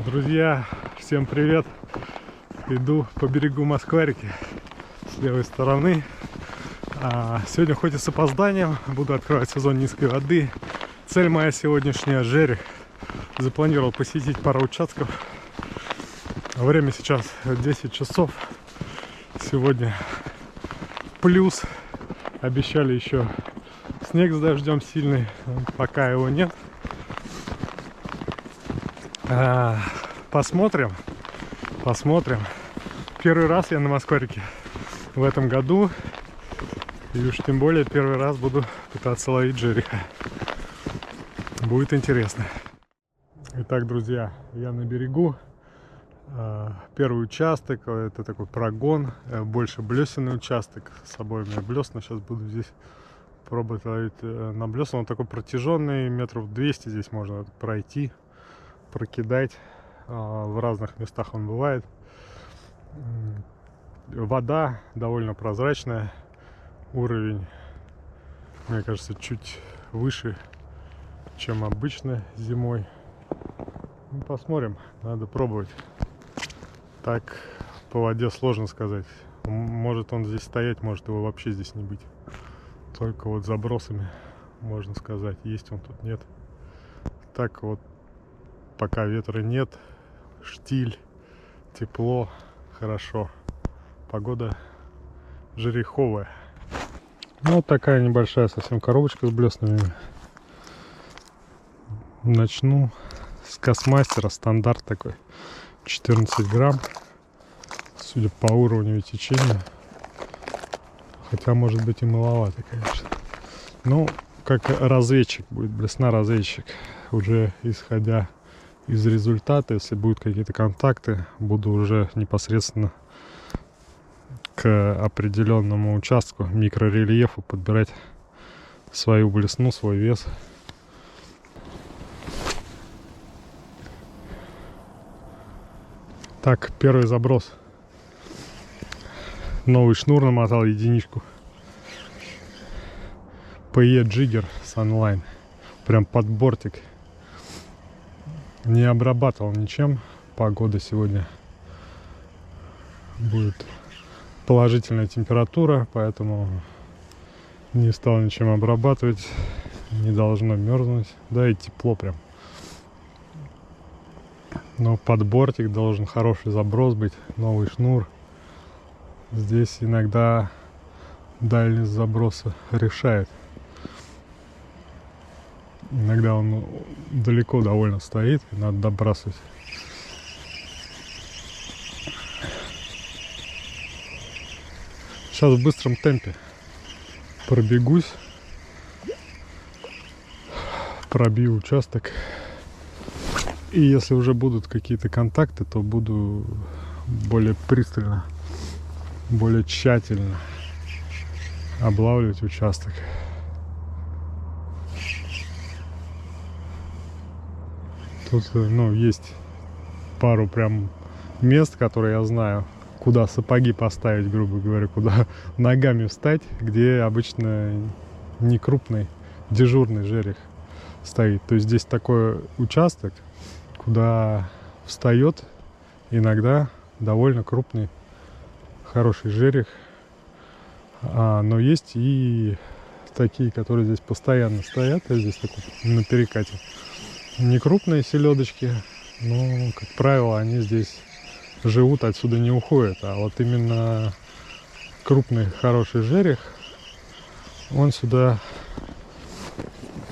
Друзья, всем привет! Иду по берегу Москвы-реки с левой стороны. Сегодня хоть и с опозданием буду открывать сезон низкой воды. Цель моя сегодняшняя — жерех. Запланировал посетить пару участков. Время сейчас 10 часов. Сегодня плюс. Обещали еще снег с дождем сильный. Пока его нет. Посмотрим. Первый раз я на Москве-реке в этом году. И уж тем более первый раз буду пытаться ловить жереха. Будет интересно. Итак, друзья, я на берегу. Первый участок, это такой прогон, больше блесенный участок с обоими блесна. Сейчас буду здесь пробовать ловить на блесна. Он такой протяженный, метров 200 здесь можно пройти, прокидать. В разных местах он бывает. Вода довольно прозрачная. Уровень, мне кажется, чуть выше, чем обычно зимой. Посмотрим, надо пробовать. Так по воде сложно сказать. Может он здесь стоять, может его вообще здесь не быть. Только вот забросами можно сказать, есть он тут, нет. Так вот, пока ветра нет, штиль, тепло, хорошо. Погода жереховая. Ну, вот такая небольшая совсем коробочка с блеснами. Начну с Кассмастера, стандарт такой, 14 грамм. Судя по уровню и течению. Хотя, может быть, и маловато, конечно. Ну, как разведчик будет, блесна-разведчик. Уже исходя из результата, если будут какие-то контакты, буду уже непосредственно к определенному участку, микрорельефу подбирать свою блесну, свой вес. Так, первый заброс. Новый шнур намотал, единичку. PE Jigger Sunline. Прям под бортик. Не обрабатывал ничем. Погода сегодня будет положительная температура, поэтому не стал ничем обрабатывать. Не должно мерзнуть. Да и тепло прям. Но под бортик должен хороший заброс быть. Новый шнур. Здесь иногда дальность заброса решает. Иногда он далеко довольно стоит, и надо добрасывать. Сейчас в быстром темпе пробегусь, пробью участок. И если уже будут какие-то контакты, то буду более пристально, более тщательно облавливать участок. Тут, есть пару прям мест, которые я знаю, куда сапоги поставить, грубо говоря, куда ногами встать, где обычно не крупный дежурный жерех стоит. То есть здесь такой участок, куда встает иногда довольно крупный, хороший жерех. Но есть и такие, которые здесь постоянно стоят, а здесь такой на перекате. Не крупные селедочки, но, как правило, они здесь живут, отсюда не уходят. А вот именно крупный хороший жерех, он сюда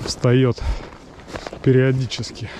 встает периодически.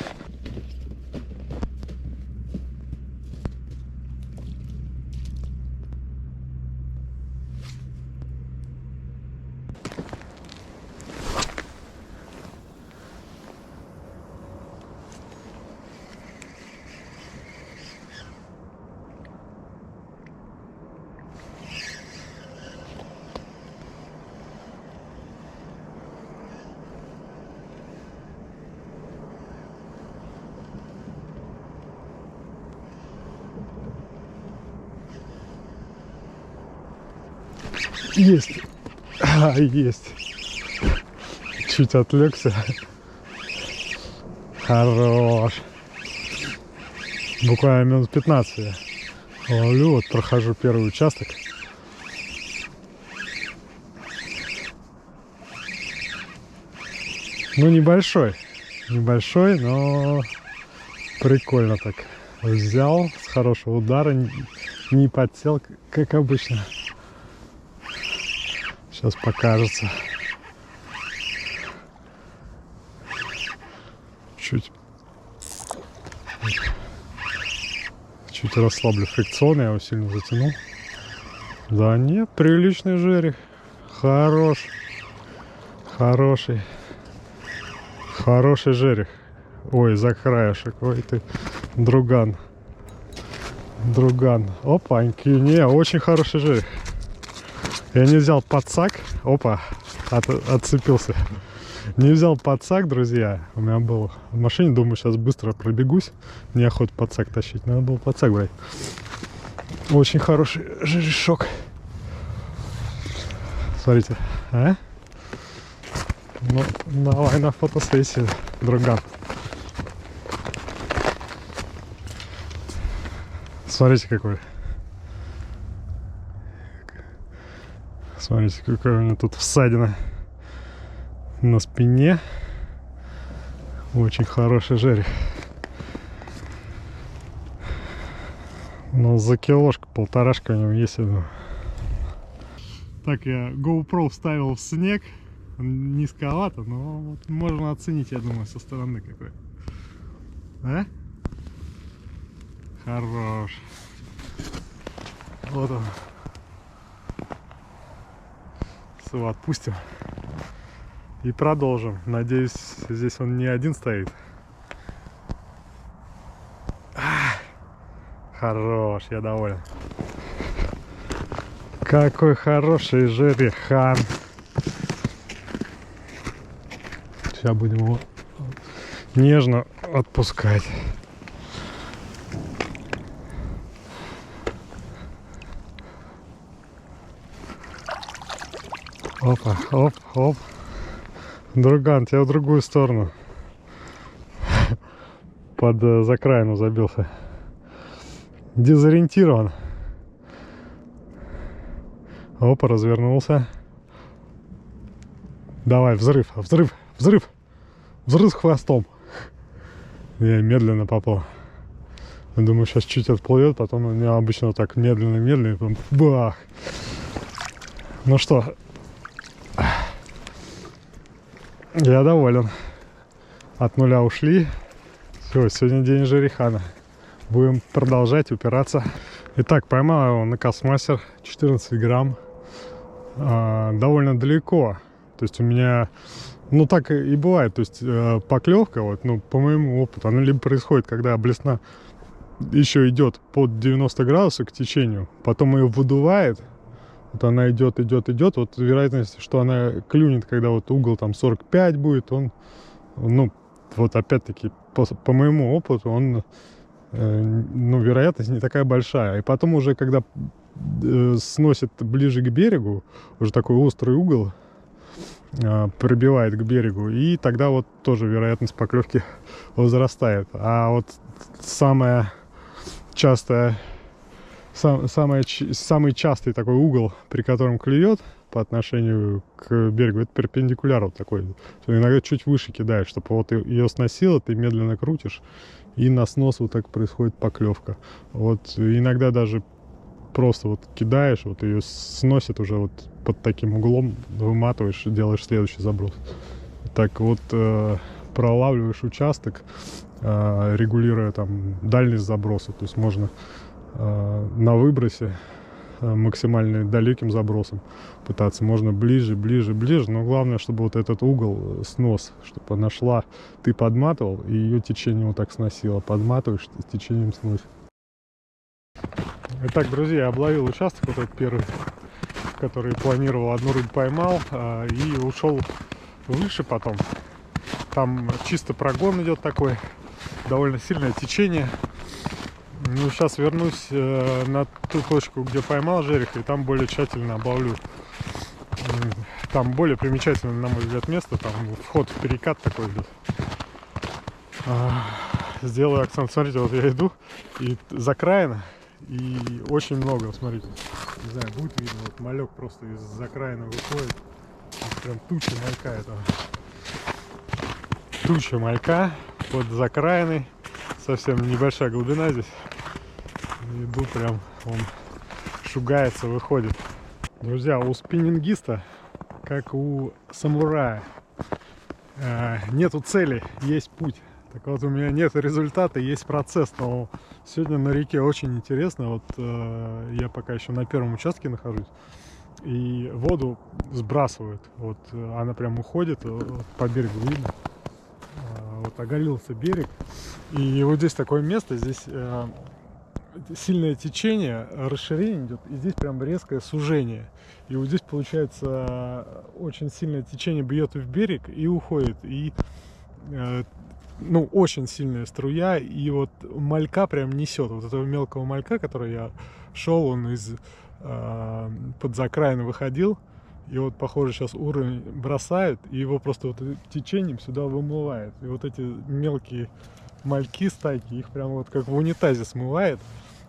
Есть. Есть. Чуть отвлекся. Хорош. Буквально минут 15 я ловлю, вот прохожу первый участок. Ну, небольшой, но прикольно так. Взял с хорошего удара, не подсел, как обычно. Сейчас покажется. Чуть расслаблю фрикцион, я его сильно затянул. Да нет, приличный жерех. Хороший жерех. Ой, за краешек. Ой ты, друган. Опаньки, не, очень хороший жерех. Я не взял подсак. Опа, отцепился. Не взял подсак, друзья. У меня был в машине, думаю, сейчас быстро пробегусь. Неохота подсак тащить. Надо было подсак брать. Очень хороший жерешок. Смотрите, а? Ну, давай на фотосессию, друган. Смотрите, какой. Смотрите, какая у него тут всадина на спине. Очень хороший жерех. Ну, за килошку, полторашка у него есть, я думаю. Так, я GoPro вставил в снег. Низковато, но вот можно оценить, я думаю, со стороны какой. А? Хорош. Вот он. Все, отпустим. И продолжим. Надеюсь, здесь он не один стоит. Хорош, я доволен. Какой хороший жерехан. Сейчас будем его нежно отпускать. Опа, оп. Друган, тебя в другую сторону. Под закраину забился. Дезориентирован. Опа, развернулся. Давай, взрыв с хвостом. Я медленно поплыл. Думаю, сейчас чуть отплывет, потом у меня обычно вот так медленно, потом бах. Ну что, я доволен. От нуля ушли. Все, сегодня день жерехана. Будем продолжать упираться. Итак, поймал его на Кастмастер 14 грамм. Довольно далеко. То есть у меня, ну так и бывает, то есть поклевка, вот, ну по моему опыту, она либо происходит, когда блесна еще идет под 90 градусов к течению, потом ее выдувает, вот она идет, вот вероятность, что она клюнет, когда вот угол там 45 будет, он, ну вот опять-таки по моему опыту, он, ну вероятность не такая большая, и потом уже когда сносит ближе к берегу, уже такой острый угол, пробивает к берегу, и тогда вот тоже вероятность поклевки возрастает. А вот самый частый такой угол, при котором клюет по отношению к берегу, это перпендикуляр вот такой. Иногда чуть выше кидаешь, чтобы вот ее сносило, ты медленно крутишь, и на снос вот так происходит поклевка. Вот иногда даже просто вот кидаешь, вот ее сносит уже вот под таким углом, выматываешь, делаешь следующий заброс. Так вот пролавливаешь участок, регулируя там дальность заброса. То есть можно на выбросе максимально далеким забросом пытаться. Можно ближе, но главное, чтобы вот этот угол, снос, чтобы она шла, ты подматывал, и ее течение вот так сносило. Подматываешь, с течением сносит. Итак, друзья, я обловил участок вот этот первый, который планировал, одну рыбу поймал и ушел выше потом. Там чисто прогон идет такой, довольно сильное течение. Ну, сейчас вернусь на ту точку, где поймал жереха, и там более тщательно обловлю. Там более примечательное, на мой взгляд, место, там вход в перекат такой идет. сделаю акцент. Смотрите, вот я иду, и закраина, и очень много, смотрите. Не знаю, будет видно, вот малек просто из закраина выходит. Прям туча малька этого. Туча малька под закраиной. Совсем небольшая глубина здесь. Иду прям, он шугается, выходит. Друзья, у спиннингиста, как у самурая, нету цели, есть путь. Так вот, у меня нет результата, есть процесс. Но сегодня на реке очень интересно. Вот я пока еще на первом участке нахожусь. И воду сбрасывают. Вот она прям уходит, по берегу видно. Вот оголился берег. И вот здесь такое место, здесь сильное течение, расширение идет, и здесь прям резкое сужение. И вот здесь получается очень сильное течение бьет в берег и уходит. И ну, очень сильная струя, и вот малька прям несет. Вот этого мелкого малька, который я шел, он из под закраины выходил, и вот, похоже, сейчас уровень бросает, и его просто вот течением сюда вымывает. И вот эти мелкие мальки, стайки, их прям вот как в унитазе смывает.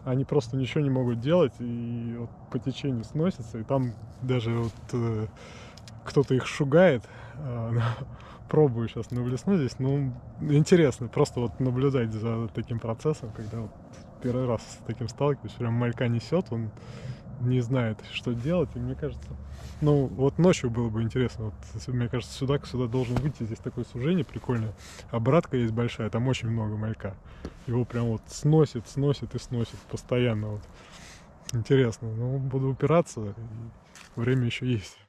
Они просто ничего не могут делать, и вот по течению сносятся, и там даже вот кто-то их шугает. Пробую сейчас навлеснуть здесь, ну, интересно просто вот наблюдать за таким процессом, когда вот первый раз с таким сталкиваюсь, прям малька несет, он не знает, что делать, и мне кажется, ну, вот ночью было бы интересно, вот, мне кажется, сюда должен выйти, здесь такое сужение прикольное, обратка есть большая, там очень много малька, его прям вот сносит и сносит постоянно, вот, интересно, ну, буду упираться, и время еще есть.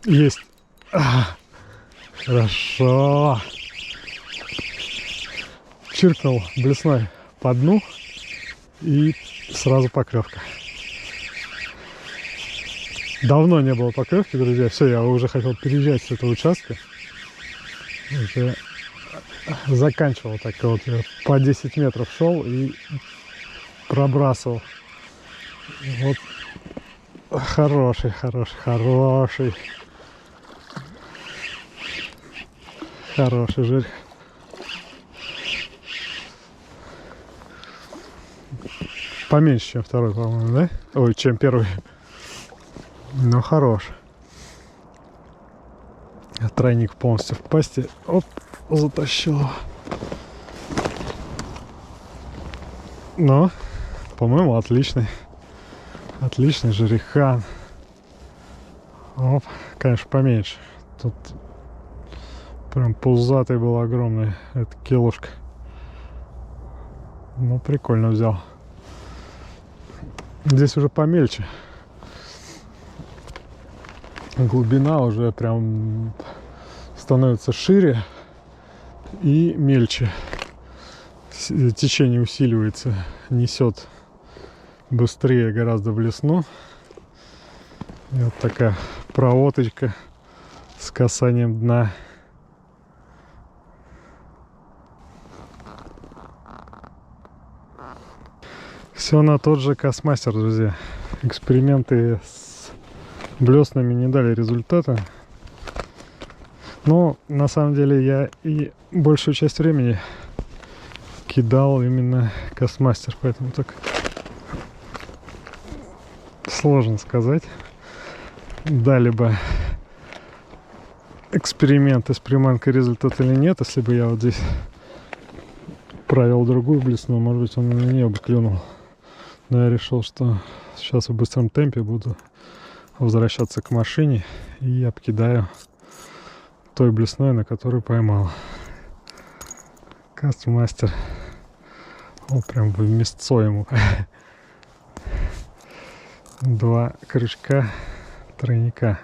Есть. Хорошо. Чиркнул блесной по дну, и сразу поклевка. Давно не было поклевки, друзья. Все, я уже хотел переезжать с этого участка. Уже заканчивал так вот. Я по 10 метров шел и пробрасывал. Вот хороший. Хороший жир. Поменьше, чем второй, по-моему, да? Ой, чем первый. Ну, хорош. Тройник полностью в пасти. Оп, затащил. Ну, по-моему, отличный. Отличный жерехан. Оп, конечно, поменьше. Тут прям пузатый был огромный. Это килушка. Ну, прикольно взял. Здесь уже помельче. Глубина уже прям становится шире и мельче. Течение усиливается, несет быстрее гораздо в лесну. И вот такая проводочка с касанием дна. Все на тот же Кастмастер, друзья. Эксперименты с блеснами не дали результата. Но на самом деле я и большую часть времени кидал именно Кастмастер, поэтому так сложно сказать, дали бы эксперименты с приманкой результат или нет. Если бы я вот здесь провел другую блесну, может быть, он на нее бы клюнул. Но я решил, что сейчас в быстром темпе буду возвращаться к машине и обкидаю той блесной, на которую поймал. Кастмастер. О, прям в мясцо ему. 2 крючка тройника.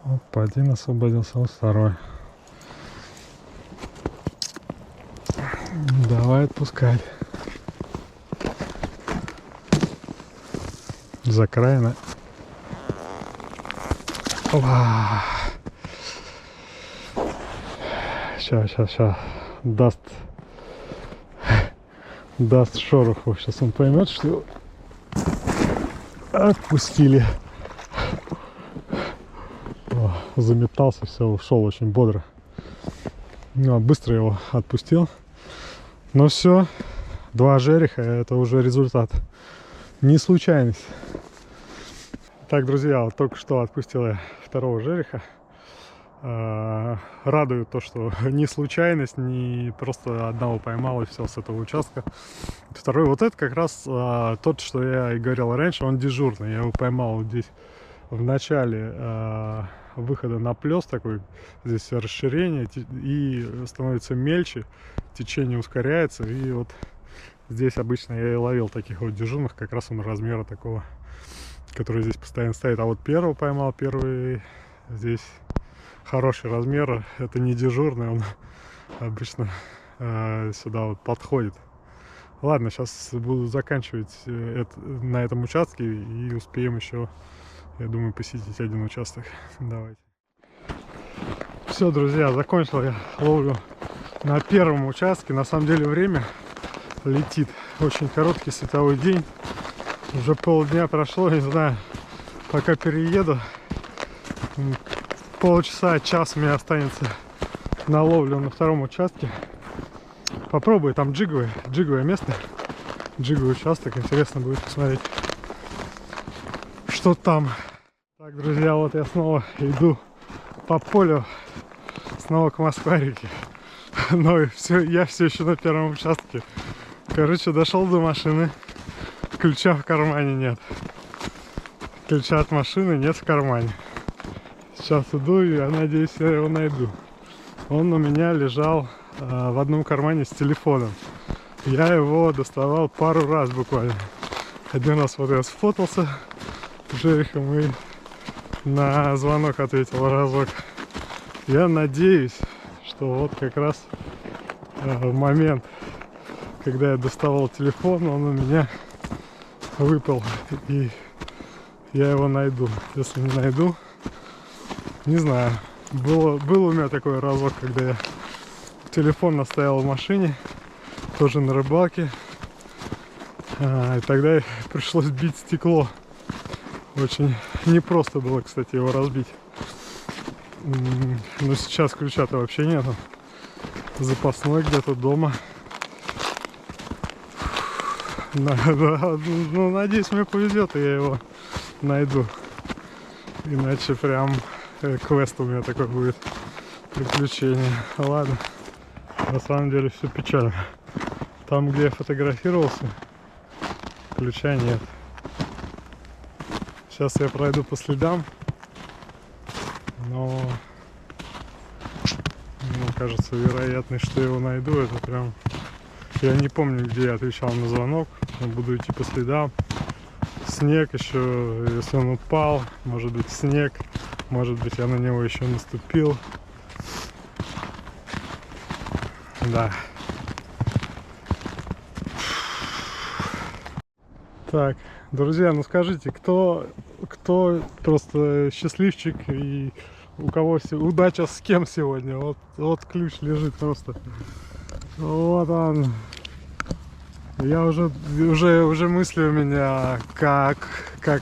Оп, один освободился, вот второй. Давай отпускать. закраина. Сейчас даст шороху. Сейчас он поймет, что его отпустили. Заметался, все, ушел очень бодро. Быстро его отпустил. Но все, 2 жереха, это уже результат. Не случайность. Так, друзья, вот только что отпустил я 2-го жереха. Радует то, что не случайность, не просто одного поймал и все с этого участка. Второй, вот это как раз тот, что я и говорил раньше, он дежурный. Я его поймал вот здесь в начале выхода на плес такой. Здесь расширение и становится мельче, течение ускоряется. И вот здесь обычно я и ловил таких вот дежурных, как раз он размера такого, который здесь постоянно стоит. А вот первого поймал, первый здесь хороший размер, это не дежурный, он обычно сюда вот подходит. Ладно, сейчас буду заканчивать на этом участке и успеем еще, я думаю, посетить один участок. Давайте. Все, друзья, закончил я ловлю на первом участке. На самом деле время летит. Очень короткий световой день. Уже полдня прошло, не знаю, пока перееду. Полчаса, час у меня останется на ловлю на 2-м участке. Попробую, там джиговое место, джиговый участок. Интересно будет посмотреть, что там. Так, друзья, вот я снова иду по полю, снова к Москва-реке. Но я все еще на 1-м участке. Короче, дошел до машины, ключа в кармане нет. Ключа от машины нет в кармане. Сейчас иду, и я надеюсь, я его найду. Он у меня лежал в одном кармане с телефоном. Я его доставал пару раз буквально. Один раз вот я сфотался жерехом и на звонок ответил разок. Я надеюсь, что вот как раз в момент, когда я доставал телефон, он у меня выпал, и я его найду. Если не найду, не знаю. Был у меня такой разок, когда я телефон оставил в машине, тоже на рыбалке. И тогда пришлось бить стекло. Очень непросто было, кстати, его разбить. Но сейчас ключа-то вообще нету. Запасной где-то дома. Ну, надеюсь, мне повезет, и я его найду. Иначе прям квест у меня такой будет. Приключение. Ладно. На самом деле все печально. Там, где я фотографировался, ключа нет. Сейчас я пройду по следам. Но мне кажется, вероятность, что я его найду, это прям... Я не помню, где я отвечал на звонок. Но буду идти по следам. Снег еще, если он упал, может быть снег, может быть я на него еще наступил. Да. Так, друзья, ну скажите, кто просто счастливчик и у кого удача с кем сегодня? Вот ключ лежит просто. Вот он. Я уже мысли у меня, как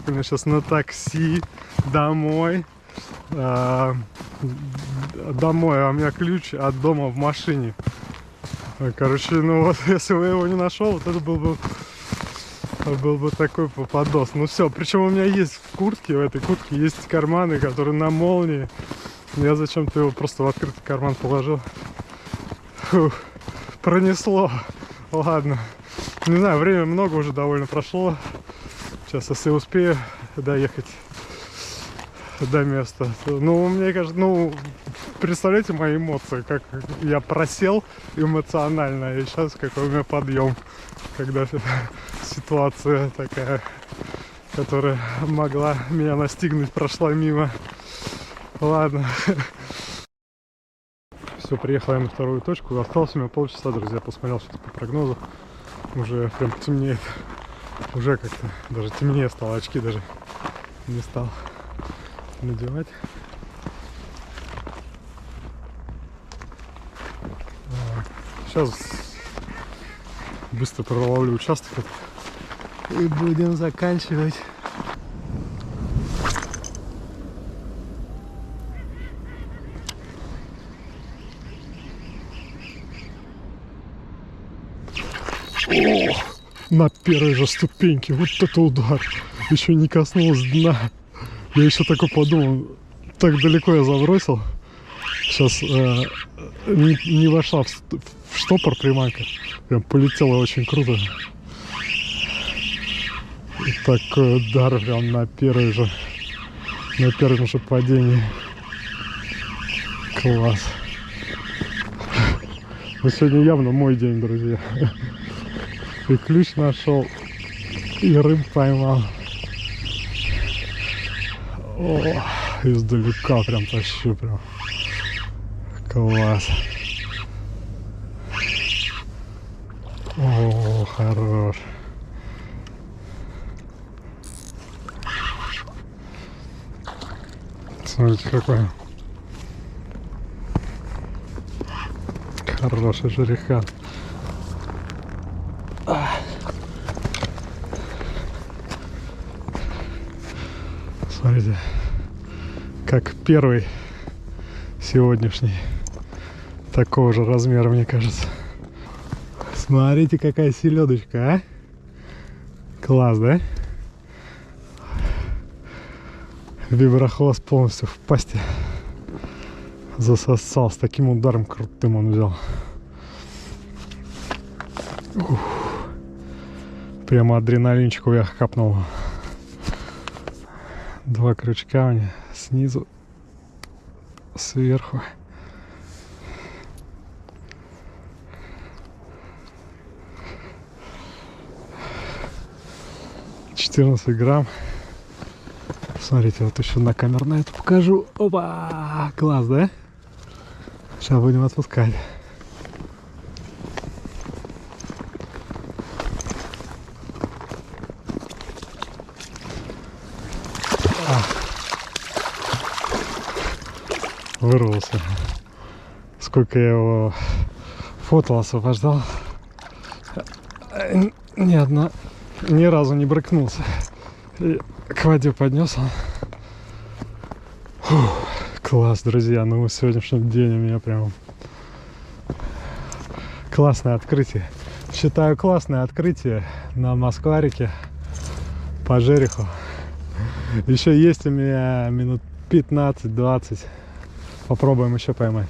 мне сейчас на такси домой. Домой, а у меня ключ от дома в машине. Короче, ну вот, если бы я его не нашел, вот это был бы такой попадос. Ну все, причем у меня есть в куртке, в этой куртке есть карманы, которые на молнии. Я зачем-то его просто в открытый карман положил. Фух, пронесло. Ладно. Не знаю, время много уже довольно прошло. Сейчас, если успею доехать до места. Ну, мне кажется, ну, представляете мои эмоции, как я просел эмоционально, и сейчас какой у меня подъем, когда ситуация такая, которая могла меня настигнуть, прошла мимо. Ладно. Все, приехал я на 2-ю точку. Осталось у меня полчаса, друзья. Посмотрел что-то по прогнозу. Уже прям темнеет. Уже как-то даже темнее стало, очки даже не стал надевать. Сейчас быстро проловлю участок и будем заканчивать. О, на первой же ступеньке, вот это удар, еще не коснулась дна. Я еще такой подумал, так далеко я забросил. Сейчас не вошла в штопор приманка, прям полетела очень круто. И такой удар прям на первом же падении. Класс. Ну, сегодня явно мой день, друзья. И ключ нашел, и рыб поймал. О, издалека прям тащу, прям. Класс. О, хорош. Смотрите, какой хороший жерехан. Смотрите, как первый сегодняшний, такого же размера, мне кажется. Смотрите, какая селедочка, а? Класс, да? Виброхвост полностью в пасти засосал. С таким ударом крутым он взял. Ух. Прямо адреналинчик вверх капнул. Два крючка у меня снизу, сверху. $14 Смотрите, вот еще на камеру на это покажу. Опа! Класс, да? Сейчас будем отпускать. Вырвался. Сколько я его фотал, освобождал, ни разу не брыкнулся. И к воде поднес он. Фух, класс, друзья. Ну, сегодняшний день у меня прям классное открытие. Считаю, классное открытие на Москварике по жереху. Еще есть у меня минут 15-20. Попробуем еще поймать.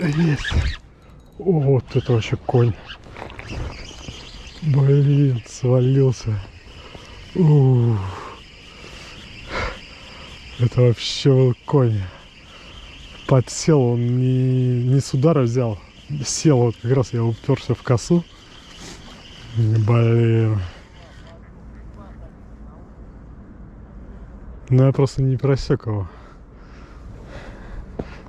Есть. О, вот это вообще конь. Блин, свалился. Это вообще был конь. Подсел, он не с удара взял. Сел, вот как раз я уперся в косу. Блин. Ну я просто не просек его.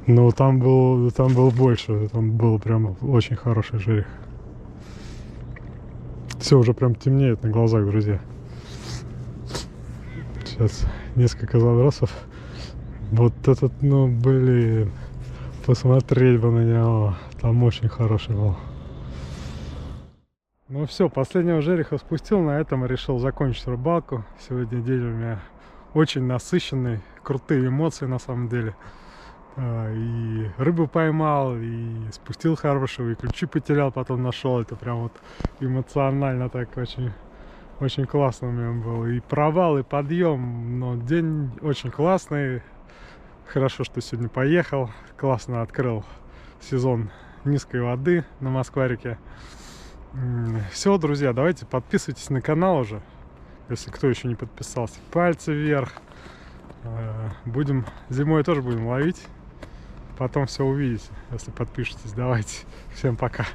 Но там был больше, там был прям очень хороший жерех. Все уже прям темнеет на глазах, друзья. Сейчас несколько забросов. Вот этот, ну блин, посмотреть бы на него, там очень хороший был. Ну все, последнего жереха спустил, на этом решил закончить рыбалку. Сегодня день у меня очень насыщенный, крутые эмоции на самом деле. И рыбу поймал, и спустил хорошего, и ключи потерял, потом нашел. Это прям вот эмоционально так очень, очень классно у меня было. И провал, и подъем, но день очень классный. Хорошо, что сегодня поехал, классно открыл сезон низкой воды на Москварике. Все, друзья, давайте подписывайтесь на канал уже. Если кто еще не подписался, пальцы вверх. Будем зимой тоже будем ловить. Потом все увидите, если подпишетесь. Давайте. Всем пока.